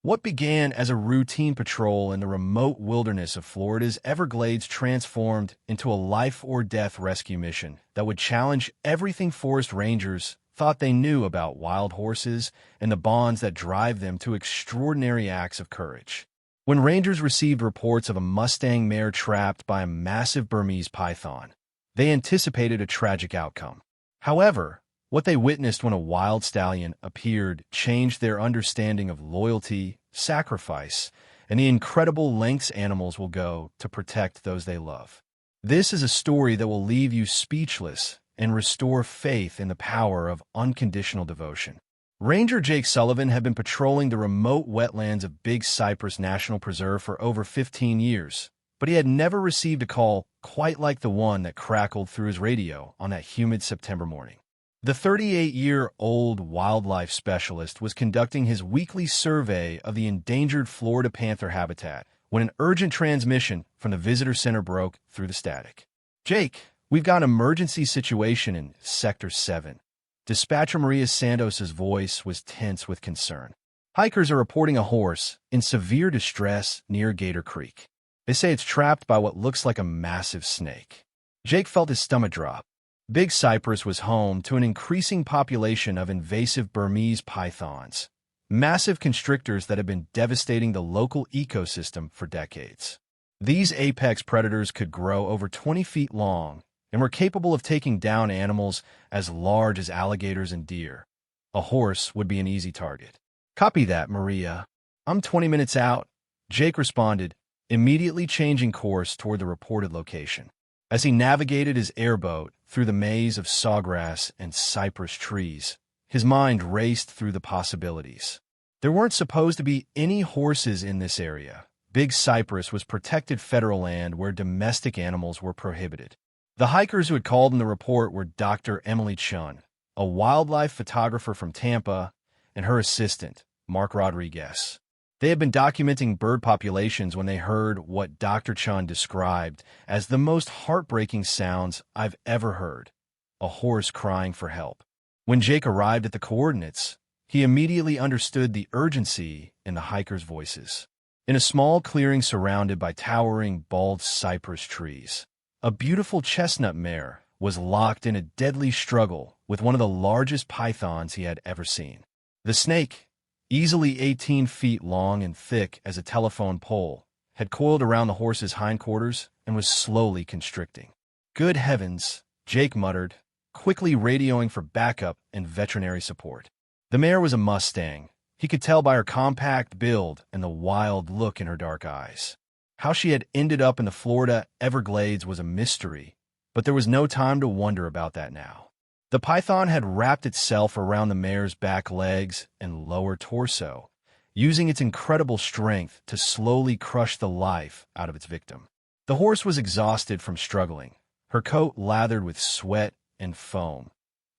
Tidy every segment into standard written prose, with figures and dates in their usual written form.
What began as a routine patrol in the remote wilderness of Florida's Everglades transformed into a life-or-death rescue mission that would challenge everything forest rangers thought they knew about wild horses and the bonds that drive them to extraordinary acts of courage. When rangers received reports of a Mustang mare trapped by a massive Burmese python, they anticipated a tragic outcome. However, what they witnessed when a wild stallion appeared changed their understanding of loyalty, sacrifice, and the incredible lengths animals will go to protect those they love. This is a story that will leave you speechless and restore faith in the power of unconditional devotion. Ranger Jake Sullivan had been patrolling the remote wetlands of Big Cypress National Preserve for over 15 years, but he had never received a call quite like the one that crackled through his radio on that humid September morning. The 38-year-old wildlife specialist was conducting his weekly survey of the endangered Florida panther habitat when an urgent transmission from the visitor center broke through the static. "Jake, we've got an emergency situation in Sector 7. Dispatcher Maria Santos's voice was tense with concern. "Hikers are reporting a horse in severe distress near Gator Creek. They say it's trapped by what looks like a massive snake." Jake felt his stomach drop. Big Cypress was home to an increasing population of invasive Burmese pythons, massive constrictors that have been devastating the local ecosystem for decades. These apex predators could grow over 20 feet long and were capable of taking down animals as large as alligators and deer. A horse would be an easy target. "Copy that, Maria. I'm 20 minutes out," Jake responded, immediately changing course toward the reported location. As he navigated his airboat through the maze of sawgrass and cypress trees, his mind raced through the possibilities. There weren't supposed to be any horses in this area. Big Cypress was protected federal land where domestic animals were prohibited. The hikers who had called in the report were Dr. Emily Chun, a wildlife photographer from Tampa, and her assistant, Mark Rodriguez. They had been documenting bird populations when they heard what Dr. Chun described as the most heartbreaking sounds I've ever heard, a horse crying for help. When Jake arrived at the coordinates, he immediately understood the urgency in the hikers' voices. In a small clearing surrounded by towering bald cypress trees, a beautiful chestnut mare was locked in a deadly struggle with one of the largest pythons he had ever seen. The snake, easily 18 feet long and thick as a telephone pole, had coiled around the horse's hindquarters and was slowly constricting. "Good heavens," Jake muttered, quickly radioing for backup and veterinary support. The mare was a Mustang. He could tell by her compact build and the wild look in her dark eyes. How she had ended up in the Florida Everglades was a mystery, but there was no time to wonder about that now. The python had wrapped itself around the mare's back legs and lower torso, using its incredible strength to slowly crush the life out of its victim. The horse was exhausted from struggling, her coat lathered with sweat and foam.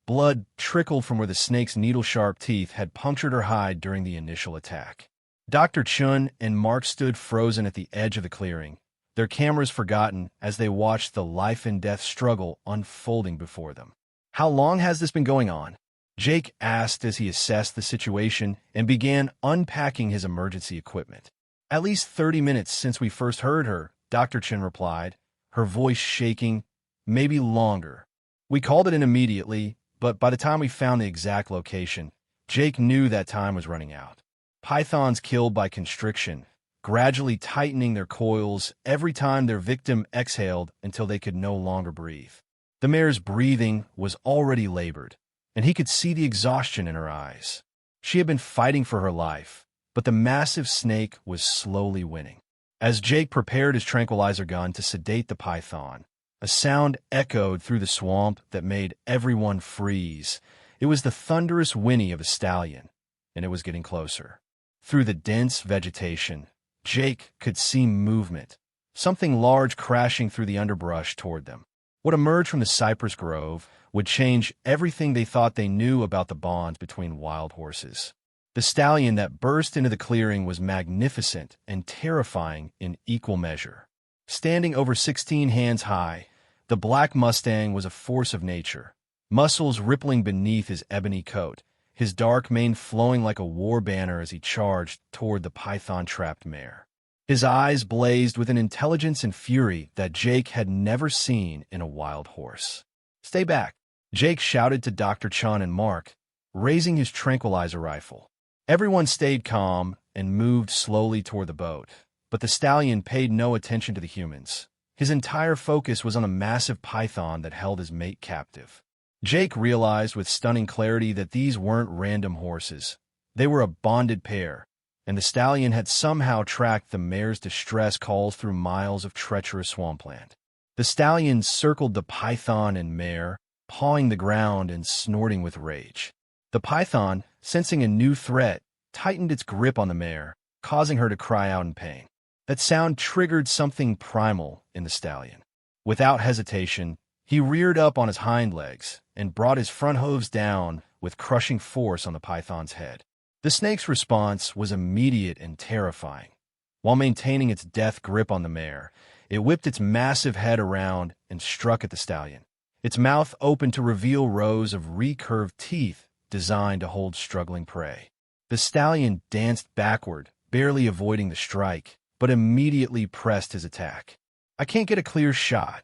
Blood trickled from where the snake's needle-sharp teeth had punctured her hide during the initial attack. Dr. Chun and Mark stood frozen at the edge of the clearing, their cameras forgotten as they watched the life-and-death struggle unfolding before them. "How long has this been going on?" Jake asked as he assessed the situation and began unpacking his emergency equipment. "At least 30 minutes since we first heard her," Dr. Chin replied, her voice shaking. "Maybe longer. We called it in immediately, but by the time we found the exact location, Jake knew that time was running out." Pythons killed by constriction, gradually tightening their coils every time their victim exhaled until they could no longer breathe. The mare's breathing was already labored, and he could see the exhaustion in her eyes. She had been fighting for her life, but the massive snake was slowly winning. As Jake prepared his tranquilizer gun to sedate the python, a sound echoed through the swamp that made everyone freeze. It was the thunderous whinny of a stallion, and it was getting closer. Through the dense vegetation, Jake could see movement, something large crashing through the underbrush toward them. What emerged from the cypress grove would change everything they thought they knew about the bonds between wild horses. The stallion that burst into the clearing was magnificent and terrifying in equal measure. Standing over 16 hands high, the black Mustang was a force of nature, muscles rippling beneath his ebony coat, his dark mane flowing like a war banner as he charged toward the python-trapped mare. His eyes blazed with an intelligence and fury that Jake had never seen in a wild horse. "Stay back," Jake shouted to Dr. Chun and Mark, raising his tranquilizer rifle. Everyone stayed calm and moved slowly toward the boat, but the stallion paid no attention to the humans. His entire focus was on a massive python that held his mate captive. Jake realized with stunning clarity that these weren't random horses. They were a bonded pair, and the stallion had somehow tracked the mare's distress calls through miles of treacherous swampland. The stallion circled the python and mare, pawing the ground and snorting with rage. The python, sensing a new threat, tightened its grip on the mare, causing her to cry out in pain. That sound triggered something primal in the stallion. Without hesitation, he reared up on his hind legs and brought his front hooves down with crushing force on the python's head. The snake's response was immediate and terrifying. While maintaining its death grip on the mare, it whipped its massive head around and struck at the stallion. Its mouth opened to reveal rows of recurved teeth designed to hold struggling prey. The stallion danced backward, barely avoiding the strike, but immediately pressed his attack. "I can't get a clear shot,"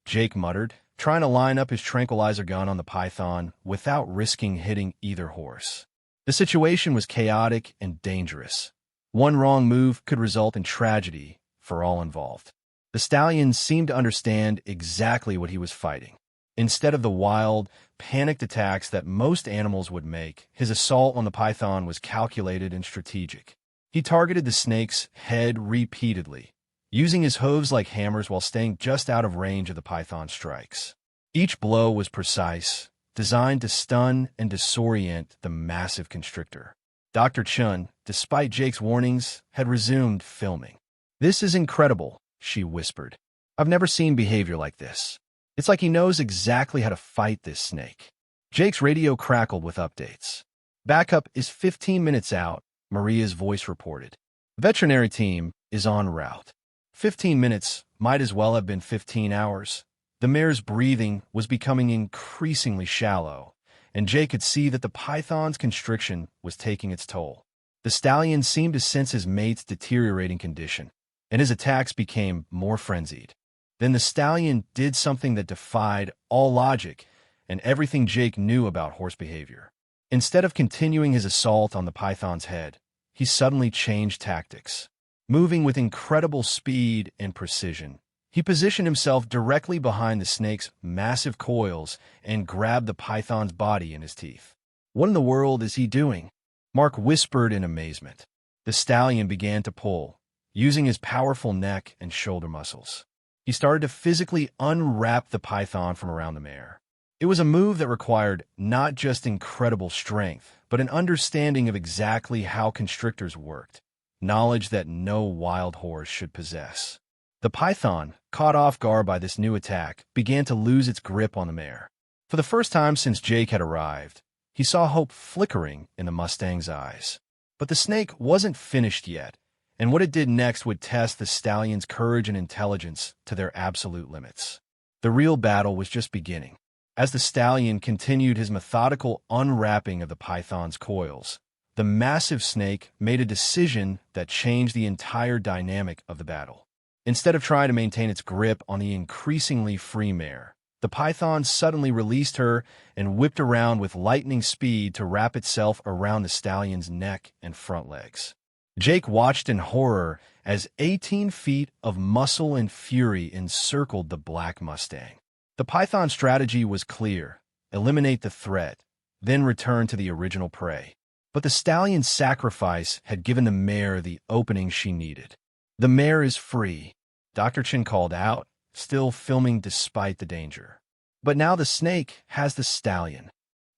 Jake muttered, trying to line up his tranquilizer gun on the python without risking hitting either horse. The situation was chaotic and dangerous. One wrong move could result in tragedy for all involved. The stallion seemed to understand exactly what he was fighting. Instead of the wild, panicked attacks that most animals would make, his assault on the python was calculated and strategic. He targeted the snake's head repeatedly, using his hooves like hammers while staying just out of range of the python's strikes. Each blow was precise, designed to stun and disorient the massive constrictor. Dr. Chun, despite Jake's warnings, had resumed filming. "This is incredible," she whispered. "I've never seen behavior like this. It's like he knows exactly how to fight this snake." Jake's radio crackled with updates. "Backup is 15 minutes out," Maria's voice reported. "Veterinary team is en route." 15 minutes might as well have been 15 hours. The mare's breathing was becoming increasingly shallow, and Jake could see that the python's constriction was taking its toll. The stallion seemed to sense his mate's deteriorating condition, and his attacks became more frenzied. Then the stallion did something that defied all logic and everything Jake knew about horse behavior. Instead of continuing his assault on the python's head, he suddenly changed tactics. Moving with incredible speed and precision, he positioned himself directly behind the snake's massive coils and grabbed the python's body in his teeth. "What in the world is he doing?" Mark whispered in amazement. The stallion began to pull, using his powerful neck and shoulder muscles. He started to physically unwrap the python from around the mare. It was a move that required not just incredible strength, but an understanding of exactly how constrictors worked, knowledge that no wild horse should possess. The python, caught off guard by this new attack, began to lose its grip on the mare. For the first time since Jake had arrived, he saw hope flickering in the Mustang's eyes. But the snake wasn't finished yet, and what it did next would test the stallion's courage and intelligence to their absolute limits. The real battle was just beginning. As the stallion continued his methodical unwrapping of the python's coils, the massive snake made a decision that changed the entire dynamic of the battle. Instead of trying to maintain its grip on the increasingly free mare, the python suddenly released her and whipped around with lightning speed to wrap itself around the stallion's neck and front legs. Jake watched in horror as 18 feet of muscle and fury encircled the black Mustang. The python's strategy was clear: eliminate the threat, then return to the original prey. But the stallion's sacrifice had given the mare the opening she needed. "The mare is free," Dr. Chin called out, still filming despite the danger. "But now the snake has the stallion."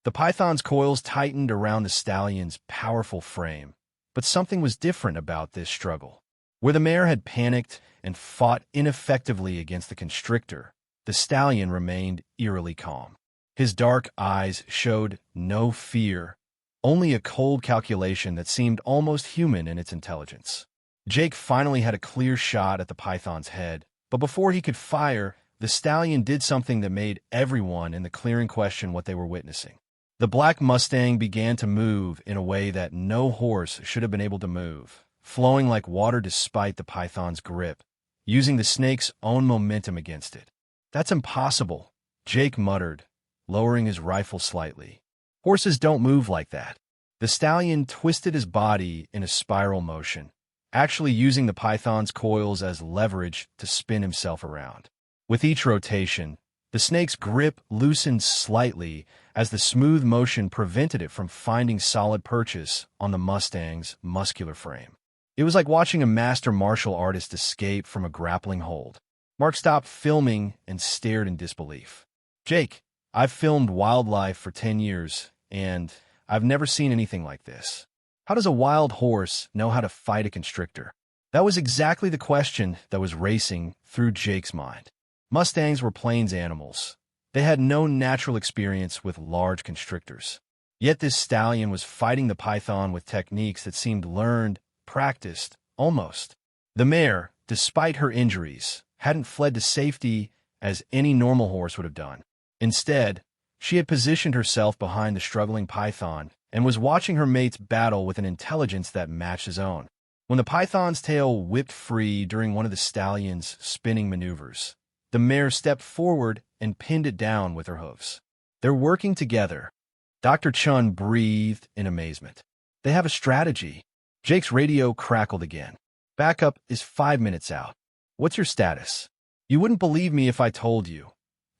The python's coils tightened around the stallion's powerful frame, but something was different about this struggle. Where the mare had panicked and fought ineffectively against the constrictor, the stallion remained eerily calm. His dark eyes showed no fear, only a cold calculation that seemed almost human in its intelligence. Jake finally had a clear shot at the python's head, but before he could fire, the stallion did something that made everyone in the clearing question what they were witnessing. The black Mustang began to move in a way that no horse should have been able to move, flowing like water despite the python's grip, using the snake's own momentum against it. "That's impossible," Jake muttered, lowering his rifle slightly. "Horses don't move like that." The stallion twisted his body in a spiral motion, actually using the python's coils as leverage to spin himself around. With each rotation, the snake's grip loosened slightly as the smooth motion prevented it from finding solid purchase on the Mustang's muscular frame. It was like watching a master martial artist escape from a grappling hold. Mark stopped filming and stared in disbelief. "Jake, I've filmed wildlife for 10 years, and I've never seen anything like this. How does a wild horse know how to fight a constrictor?" That was exactly the question that was racing through Jake's mind. Mustangs were plains animals. They had no natural experience with large constrictors. Yet this stallion was fighting the python with techniques that seemed learned, practiced, almost. The mare, despite her injuries, hadn't fled to safety as any normal horse would have done. Instead, she had positioned herself behind the struggling python and was watching her mate's battle with an intelligence that matched his own. When the python's tail whipped free during one of the stallion's spinning maneuvers, the mare stepped forward and pinned it down with her hooves. "They're working together." Dr. Chun breathed in amazement. "They have a strategy." Jake's radio crackled again. "Backup is 5 minutes out. What's your status?" "You wouldn't believe me if I told you,"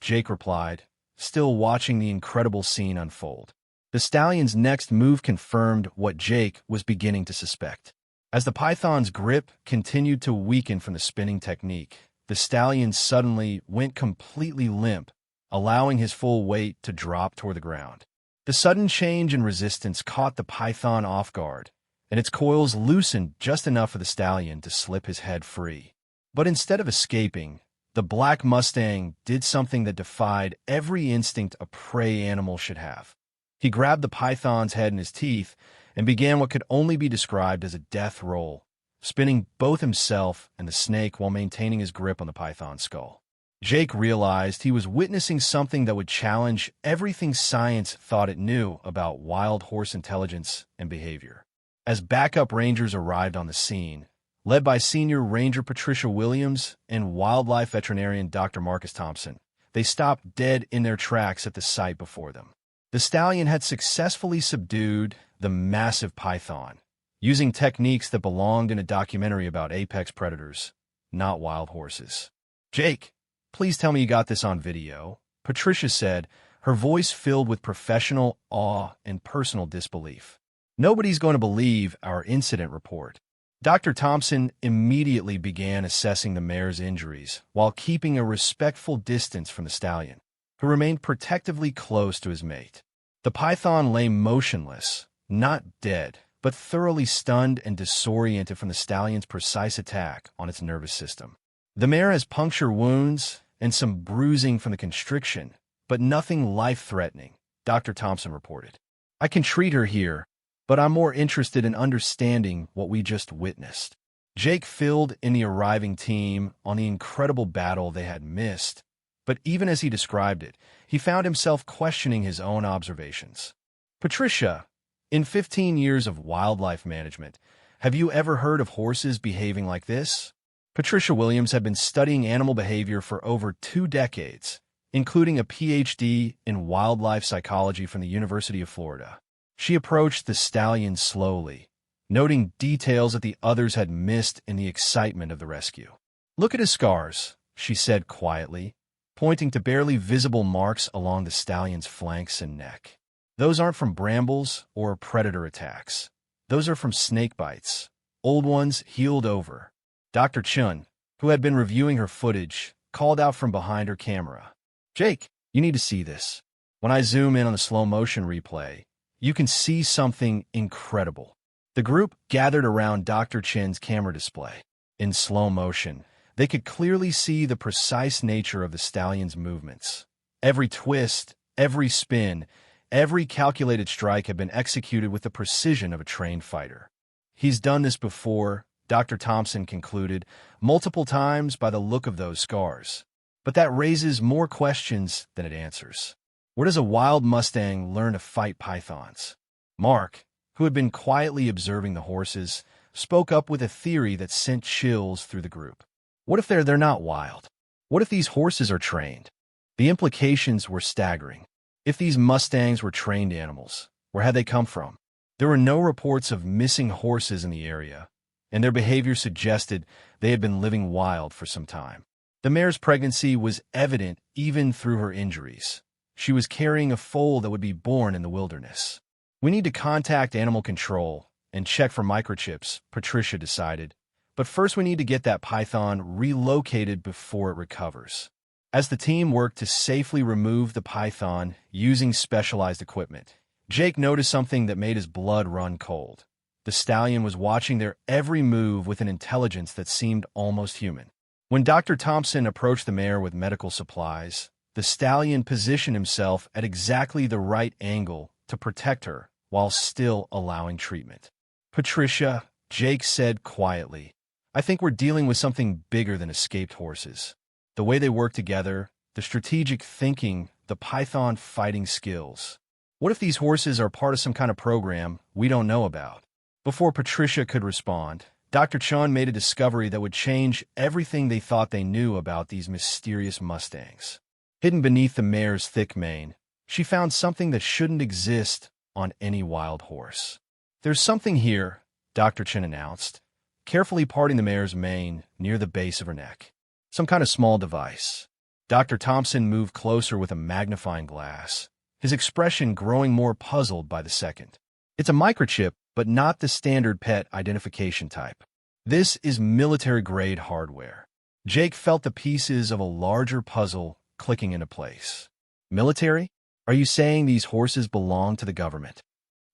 Jake replied, still watching the incredible scene unfold. The stallion's next move confirmed what Jake was beginning to suspect. As the python's grip continued to weaken from the spinning technique, the stallion suddenly went completely limp, allowing his full weight to drop toward the ground. The sudden change in resistance caught the python off guard, and its coils loosened just enough for the stallion to slip his head free. But instead of escaping, the black Mustang did something that defied every instinct a prey animal should have. He grabbed the python's head in his teeth and began what could only be described as a death roll, spinning both himself and the snake while maintaining his grip on the python's skull. Jake realized he was witnessing something that would challenge everything science thought it knew about wild horse intelligence and behavior. As backup rangers arrived on the scene, led by Senior Ranger Patricia Williams and wildlife veterinarian Dr. Marcus Thompson, they stopped dead in their tracks at the sight before them. The stallion had successfully subdued the massive python, using techniques that belonged in a documentary about apex predators, not wild horses. "Jake, please tell me you got this on video," Patricia said, her voice filled with professional awe and personal disbelief. "Nobody's going to believe our incident report." Dr. Thompson immediately began assessing the mare's injuries while keeping a respectful distance from the stallion, who remained protectively close to his mate. The python lay motionless, not dead, but thoroughly stunned and disoriented from the stallion's precise attack on its nervous system. The mare has puncture wounds and some bruising from the constriction, but nothing life-threatening, Dr. Thompson reported. "I can treat her here, but I'm more interested in understanding what we just witnessed." Jake filled in the arriving team on the incredible battle they had missed, but even as he described it, he found himself questioning his own observations. "Patricia, in 15 years of wildlife management, have you ever heard of horses behaving like this?" Patricia Williams had been studying animal behavior for over 2 decades, including a PhD in wildlife psychology from the University of Florida. She approached the stallion slowly, noting details that the others had missed in the excitement of the rescue. "Look at his scars," she said quietly, pointing to barely visible marks along the stallion's flanks and neck. "Those aren't from brambles or predator attacks. Those are from snake bites, old ones healed over." Dr. Chun, who had been reviewing her footage, called out from behind her camera. "Jake, you need to see this." When I zoom in on the slow-motion replay, you can see something incredible. The group gathered around Dr. Chin's camera display. In slow motion, they could clearly see the precise nature of the stallion's movements. Every twist, every spin, every calculated strike had been executed with the precision of a trained fighter. "He's done this before," Dr. Thompson concluded, "multiple times by the look of those scars. But that raises more questions than it answers. Where does a wild Mustang learn to fight pythons? Mark, who had been quietly observing the horses, spoke up with a theory that sent chills through the group. What if they're not wild? What if these horses are trained? The implications were staggering. If these Mustangs were trained animals, where had they come from? There were no reports of missing horses in the area, and their behavior suggested they had been living wild for some time. The mare's pregnancy was evident even through her injuries. She was carrying a foal that would be born in the wilderness. We need to contact animal control and check for microchips, Patricia decided. But first we need to get that python relocated before it recovers. As the team worked to safely remove the python using specialized equipment, Jake noticed something that made his blood run cold. The stallion was watching their every move with an intelligence that seemed almost human. When Dr. Thompson approached the mare with medical supplies, the stallion positioned himself at exactly the right angle to protect her while still allowing treatment. Patricia, Jake said quietly, I think we're dealing with something bigger than escaped horses. The way they work together, the strategic thinking, the python fighting skills. What if these horses are part of some kind of program we don't know about? Before Patricia could respond, Dr. Chun made a discovery that would change everything they thought they knew about these mysterious Mustangs. Hidden beneath the mare's thick mane, she found something that shouldn't exist on any wild horse. There's something here, Dr. Chun announced, carefully parting the mare's mane near the base of her neck. Some kind of small device. Dr. Thompson moved closer with a magnifying glass, his expression growing more puzzled by the second. It's a microchip, but not the standard pet identification type. This is military-grade hardware. Jake felt the pieces of a larger puzzle clicking into place. Military? Are you saying these horses belong to the government?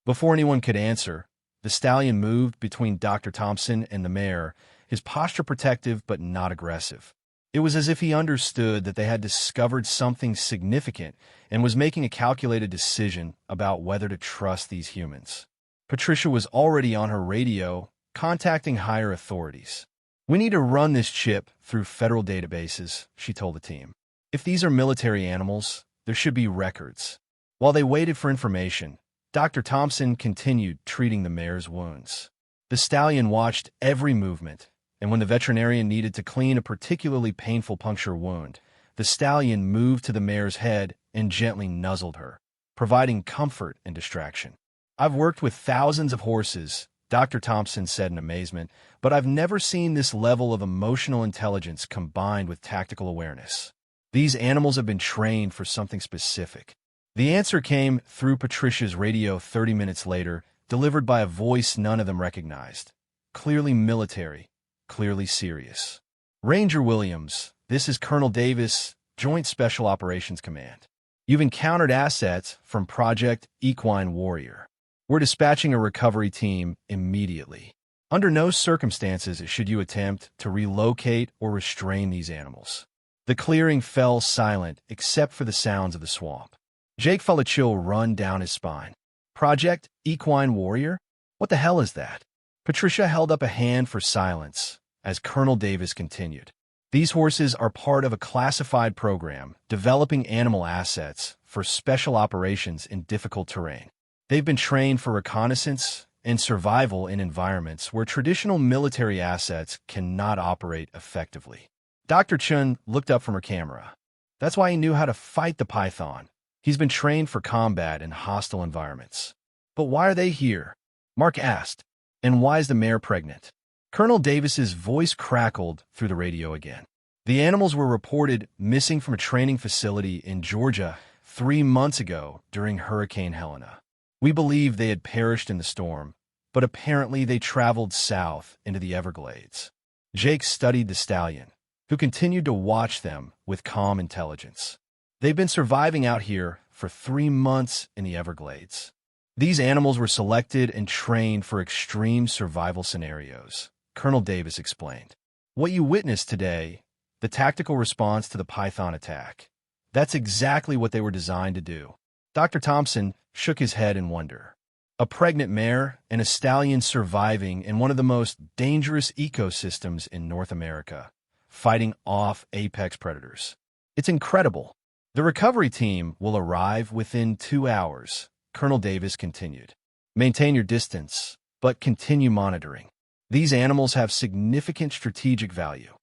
Before anyone could answer, the stallion moved between Dr. Thompson and the mare, his posture protective but not aggressive. It was as if he understood that they had discovered something significant and was making a calculated decision about whether to trust these humans. Patricia was already on her radio, contacting higher authorities. We need to run this chip through federal databases, she told the team. If these are military animals, there should be records. While they waited for information, Dr. Thompson continued treating the mare's wounds. The stallion watched every movement, and when the veterinarian needed to clean a particularly painful puncture wound, the stallion moved to the mare's head and gently nuzzled her, providing comfort and distraction. I've worked with thousands of horses, Dr. Thompson said in amazement, but I've never seen this level of emotional intelligence combined with tactical awareness. These animals have been trained for something specific. The answer came through Patricia's radio 30 minutes later, delivered by a voice none of them recognized. Clearly military, clearly serious. Ranger Williams, this is Colonel Davis, Joint Special Operations Command. You've encountered assets from Project Equine Warrior. We're dispatching a recovery team immediately. Under no circumstances should you attempt to relocate or restrain these animals. The clearing fell silent except for the sounds of the swamp. Jake felt a chill run down his spine. Project Equine Warrior? What the hell is that? Patricia held up a hand for silence as Colonel Davis continued. These horses are part of a classified program developing animal assets for special operations in difficult terrain. They've been trained for reconnaissance and survival in environments where traditional military assets cannot operate effectively. Dr. Chun looked up from her camera. That's why he knew how to fight the python. He's been trained for combat in hostile environments. But why are they here? Mark asked. And why is the mare pregnant? Colonel Davis's voice crackled through the radio again. The animals were reported missing from a training facility in Georgia 3 months ago during Hurricane Helena. We believe they had perished in the storm, but apparently they traveled south into the Everglades. Jake studied the stallion, who continued to watch them with calm intelligence. They've been surviving out here for 3 months in the Everglades. These animals were selected and trained for extreme survival scenarios, Colonel Davis explained. What you witnessed today, the tactical response to the python attack, that's exactly what they were designed to do. Dr. Thompson shook his head in wonder. A pregnant mare and a stallion surviving in one of the most dangerous ecosystems in North America, fighting off apex predators. It's incredible. The recovery team will arrive within 2 hours, Colonel Davis continued. Maintain your distance, but continue monitoring. These animals have significant strategic value.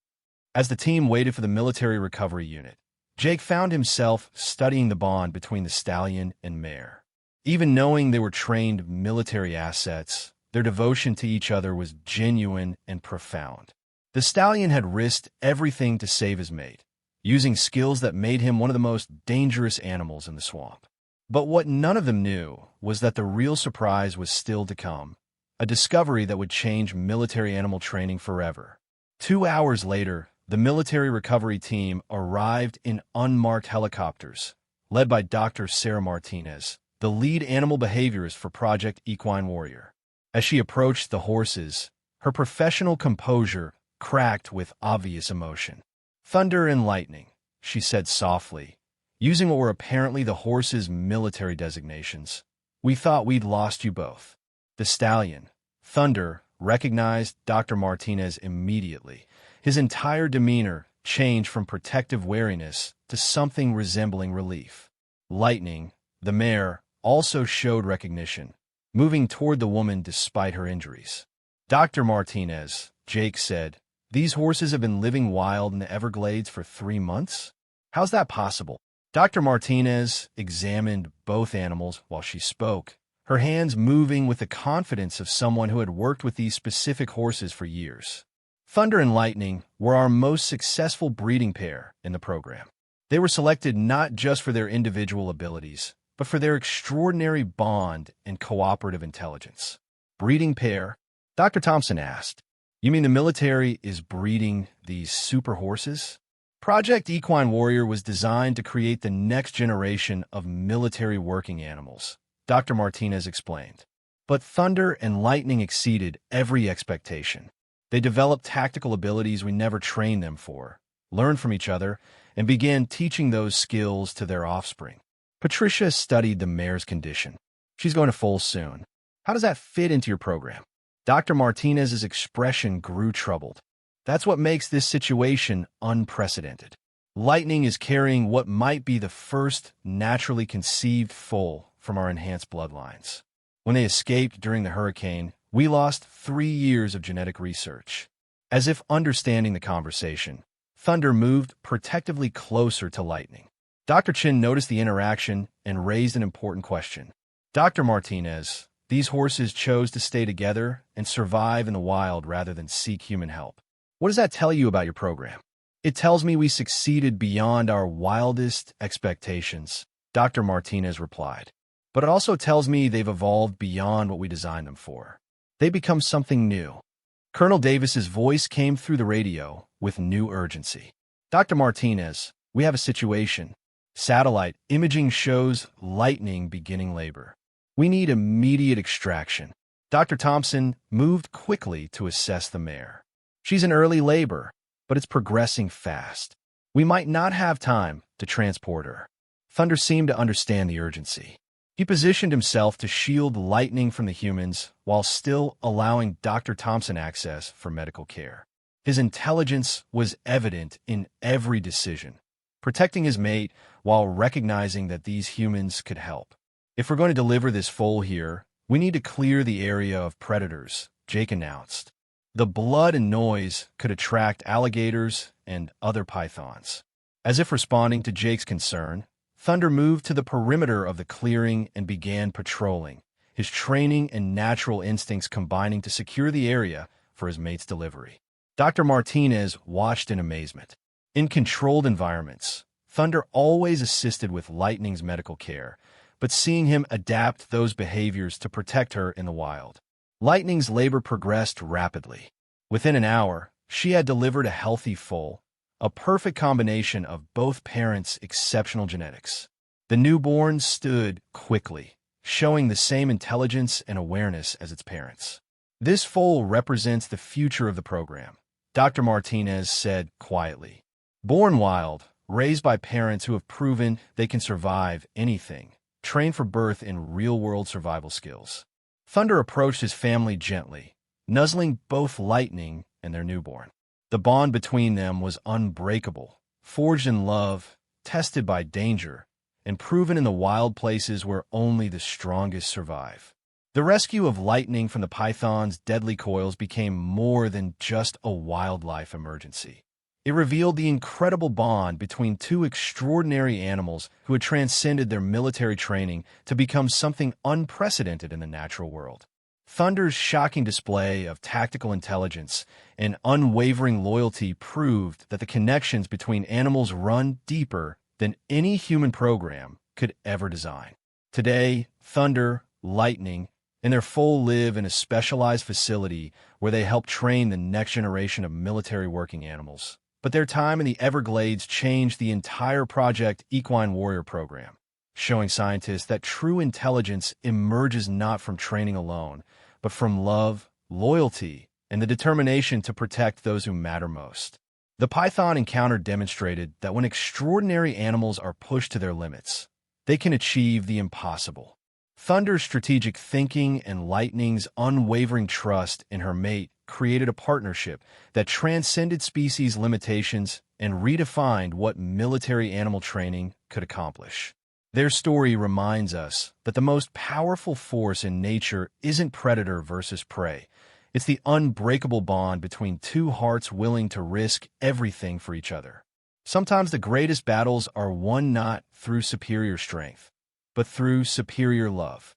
As the team waited for the military recovery unit, Jake found himself studying the bond between the stallion and Mare. Even knowing they were trained military assets, their devotion to each other was genuine and profound. The stallion had risked everything to save his mate, using skills that made him one of the most dangerous animals in the swamp. But what none of them knew was that the real surprise was still to come, a discovery that would change military animal training forever. 2 hours later, the military recovery team arrived in unmarked helicopters, led by Dr. Sarah Martinez, the lead animal behaviorist for Project Equine Warrior. As she approached the horses, her professional composure cracked with obvious emotion. "Thunder and lightning," she said softly, using what were apparently the horses' military designations. "We thought we'd lost you both." The stallion, Thunder, recognized Dr. Martinez immediately. His entire demeanor changed from protective wariness to something resembling relief. Lightning, the mare, also showed recognition, moving toward the woman despite her injuries. "Dr. Martinez," Jake said, "these horses have been living wild in the Everglades for 3 months? How's that possible?" Dr. Martinez examined both animals while she spoke, her hands moving with the confidence of someone who had worked with these specific horses for years. "Thunder and Lightning were our most successful breeding pair in the program. They were selected not just for their individual abilities, but for their extraordinary bond and cooperative intelligence." "Breeding pair?" Dr. Thompson asked. "You mean the military is breeding these super horses?" Project Equine Warrior was designed to create the next generation of military working animals, Dr. Martinez explained. But Thunder and Lightning exceeded every expectation. They developed tactical abilities we never trained them for, learned from each other, and began teaching those skills to their offspring. Patricia studied the mare's condition. "She's going to foal soon. How does that fit into your program?" Dr. Martinez's expression grew troubled. "That's what makes this situation unprecedented. Lightning is carrying what might be the first naturally conceived foal from our enhanced bloodlines. When they escaped during the hurricane, we lost 3 years of genetic research." As if understanding the conversation, Thunder moved protectively closer to Lightning. Dr. Chin noticed the interaction and raised an important question. "Dr. Martinez, these horses chose to stay together and survive in the wild rather than seek human help. What does that tell you about your program?" "It tells me we succeeded beyond our wildest expectations," Dr. Martinez replied. "But it also tells me they've evolved beyond what we designed them for. They become something new." Colonel Davis's voice came through the radio with new urgency. "Dr. Martinez, we have a situation. Satellite imaging shows Lightning beginning labor. We need immediate extraction." Dr. Thompson moved quickly to assess the mare. "She's in early labor, but it's progressing fast. We might not have time to transport her." Thunder seemed to understand the urgency. He positioned himself to shield Lightning from the humans while still allowing Dr. Thompson access for medical care. His intelligence was evident in every decision, protecting his mate while recognizing that these humans could help. "If we're going to deliver this foal here, we need to clear the area of predators," Jake announced. The blood and noise could attract alligators and other pythons. As if responding to Jake's concern, Thunder moved to the perimeter of the clearing and began patrolling, his training and natural instincts combining to secure the area for his mate's delivery. Dr. Martinez watched in amazement. In controlled environments, Thunder always assisted with Lightning's medical care, but seeing him adapt those behaviors to protect her in the wild. Lightning's labor progressed rapidly. Within an hour, she had delivered a healthy foal, a perfect combination of both parents' exceptional genetics. The newborn stood quickly, showing the same intelligence and awareness as its parents. "This foal represents the future of the program," Dr. Martinez said quietly. "Born wild, raised by parents who have proven they can survive anything, trained for birth in real-world survival skills." Thunder approached his family gently, nuzzling both Lightning and their newborn. The bond between them was unbreakable, forged in love, tested by danger, and proven in the wild places where only the strongest survive. The rescue of Lightning from the python's deadly coils became more than just a wildlife emergency. It revealed the incredible bond between two extraordinary animals who had transcended their military training to become something unprecedented in the natural world. Thunder's shocking display of tactical intelligence and unwavering loyalty proved that the connections between animals run deeper than any human program could ever design. Today, Thunder, Lightning, and their foal live in a specialized facility where they help train the next generation of military working animals. But their time in the Everglades changed the entire Project Equine Warrior program, showing scientists that true intelligence emerges not from training alone, but from love, loyalty, and the determination to protect those who matter most. The python encounter demonstrated that when extraordinary animals are pushed to their limits, they can achieve the impossible. Thunder's strategic thinking and Lightning's unwavering trust in her mate created a partnership that transcended species limitations and redefined what military animal training could accomplish. Their story reminds us that the most powerful force in nature isn't predator versus prey. It's the unbreakable bond between two hearts willing to risk everything for each other. Sometimes the greatest battles are won not through superior strength, but through superior love.